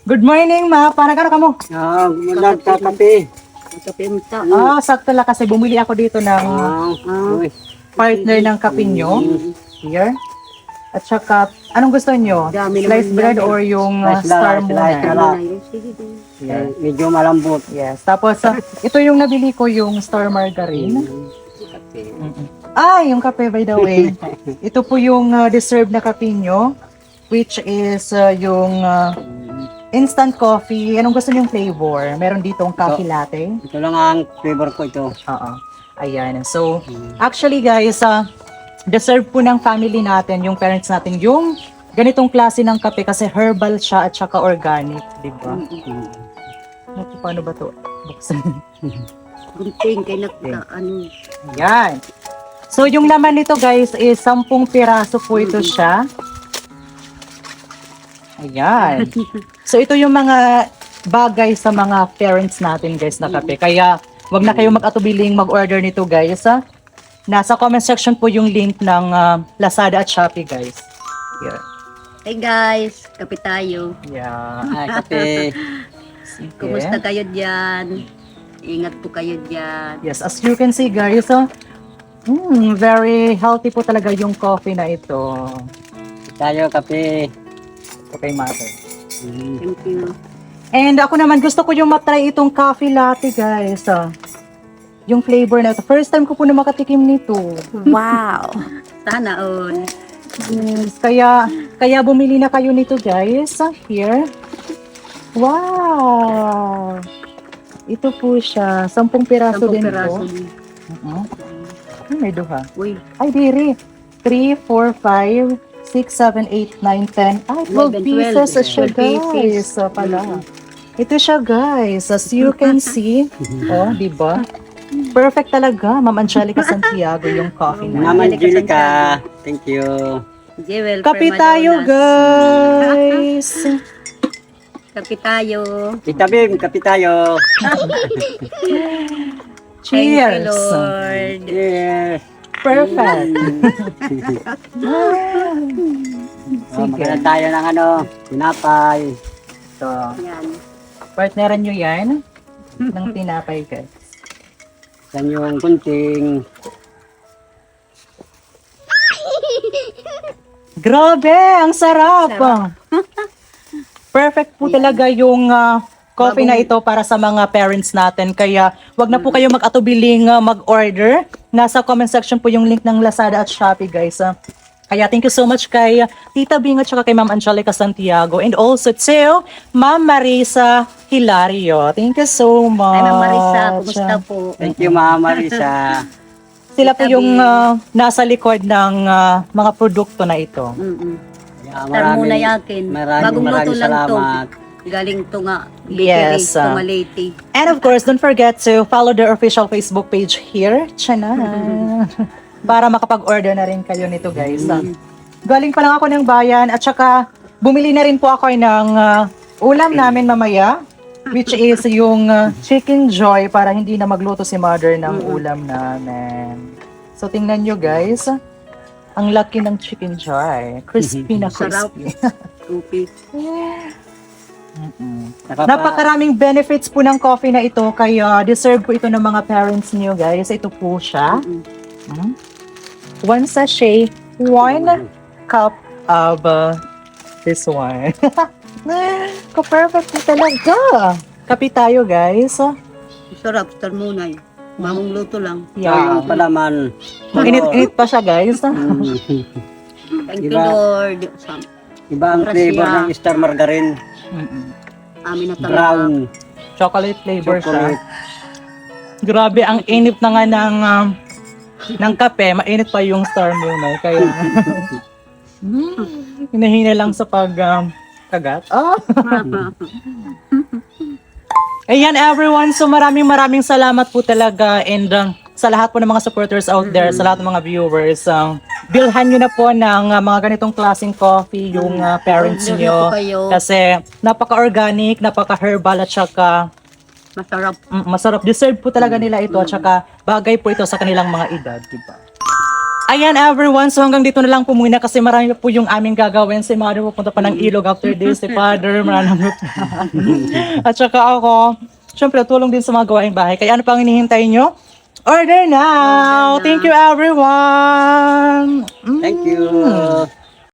Good morning, ma. Para ka mo? Gumanang kakape. Kape mo ta. Sakto lang kasi bumili ako dito ng Uy. partner ng kape nyo. Here. At saka, anong gusto nyo? Dami Sliced naman bread yan. or yung Slice star lang, muna? slice lang. Sige din. Yes. Medyo malambot. Yes. Tapos, ito yung nabili ko, yung star margarine. Kape. Yung kape by the way. Ito po yung deserved na kape nyo, which is yung instant coffee. Anong gusto nyong flavor? Meron ditong coffee latte. Ito lang ang flavor ko ito. Oo. Ayan. So, actually guys, deserve po ng family natin, yung parents natin, yung ganitong klase ng kape kasi herbal siya at saka organic, di ba? Paano ba to? Buksan. Gunting kay ano. Ayan. So, yung laman nito guys is 10 piraso po ito siya. Ayan. So, ito yung mga bagay sa mga parents natin guys na kape. Kaya, wag na kayo mag-atubiling mag-order nito guys. Nasa comment section po yung link ng Lazada at Shopee guys. Here. Hey guys, kape tayo. Yeah. Ay, kape. Sige. Kumusta kayo diyan? Ingat po kayo diyan. Yes, as you can see guys, very healthy po talaga yung coffee na ito. Tayo, kape. Okay, mother. Thank you. And ako naman, gusto ko yung matry itong coffee latte, guys. Yung flavor na ito. First time ko po na makatikim nito. Wow. Sana all. Yes, kaya bumili na kayo nito, guys. Here. Wow! Ito po siya. 10 piraso 10 din peraso. po. May duha. Uy, Ay, diri. 3, 4, 5, 6, 7, 8, 9, 10. Ay, 12 11, pieces 12. siya, 12 pieces. guys. Pala. Ito siya, guys. As you can see. Di ba? Perfect talaga. Ma'am Angelica Santiago yung coffee na. Mama Angelica. Thank you. Jewel. Kape tayo, guys. Kape tayo. Tita Bim, kape tayo. Thank you, Cheers. Lord. Yes. Perfect. Maganda tayo ng tinapay. So, Yan. partneran nyo yan ng tinapay, guys. Yan yung kunting. Grabe, ang sarap. Perfect po talaga yung coffee na ito para sa mga parents natin. Kaya wag na po kayo mag-atubiling mag-order. Nasa comment section po yung link ng Lazada at Shopee, guys. Kaya thank you so much kay Tita Bing at saka kay Ma'am Angelica Santiago and also to Ma'am Marisa Hilario. Thank you so much. Ay, Ma'am Marisa, kumusta po? Thank you, Mama Marisa. Sila po yung nasa likod ng mga produkto na ito. Star muna yakin. Bagong luto maraming lang to. salamat. Galing to nga. Yes, Bakery, Tumalete. And of course, don't forget to follow their official Facebook page here. Tiyanan. Para makapag-order na rin kayo nito, guys. Galing pa lang ako ng bayan at saka bumili na rin po ako ng ulam namin mamaya, which is yung Chicken Joy para hindi na magluto si mother ng ulam namin. So tingnan nyo, guys. Ang laki ng Chicken Joy. Crispy na Sarap. crispy. Kopi. Napakaraming benefits po ng coffee na ito, kaya deserve po ito ng mga parents niyo, guys. Ito po siya. 1 sachet, 1 cup of this one. Ka-perfect po talaga. Kape tayo, guys. Sarap, star muna eh. Bagong luto lang. Yeah. Yung palaman. Init-init pa siya, guys. Thank you, Diba? Lord. Iba ang flavor ng star margarine. Amin na talaga. Brown. Chocolate flavor siya. Chocolate. Grabe, ang init na nga ng kape. Mainit pa yung star muna. Kaya, hinahina lang sa kagat. Ayan everyone, so maraming salamat po talaga and sa lahat po ng mga supporters out there, sa lahat ng mga viewers, bilhan nyo na po ng mga ganitong klaseng coffee yung parents Order nyo na po kayo. kasi napaka-organic, napaka-herbal at saka Masarap. masarap. Deserve po talaga nila ito at saka bagay po ito sa kanilang mga edad, diba? Ayan everyone, so hanggang dito na lang po muna kasi marami po yung aming gagawin. Si Mother pupunta pa ng ilog after this, si Father, marami pa. At saka ako, syempre tulong din sa mga gawaing bahay. Kaya ano pang hinihintay nyo? Order now! Thank you everyone! Thank you.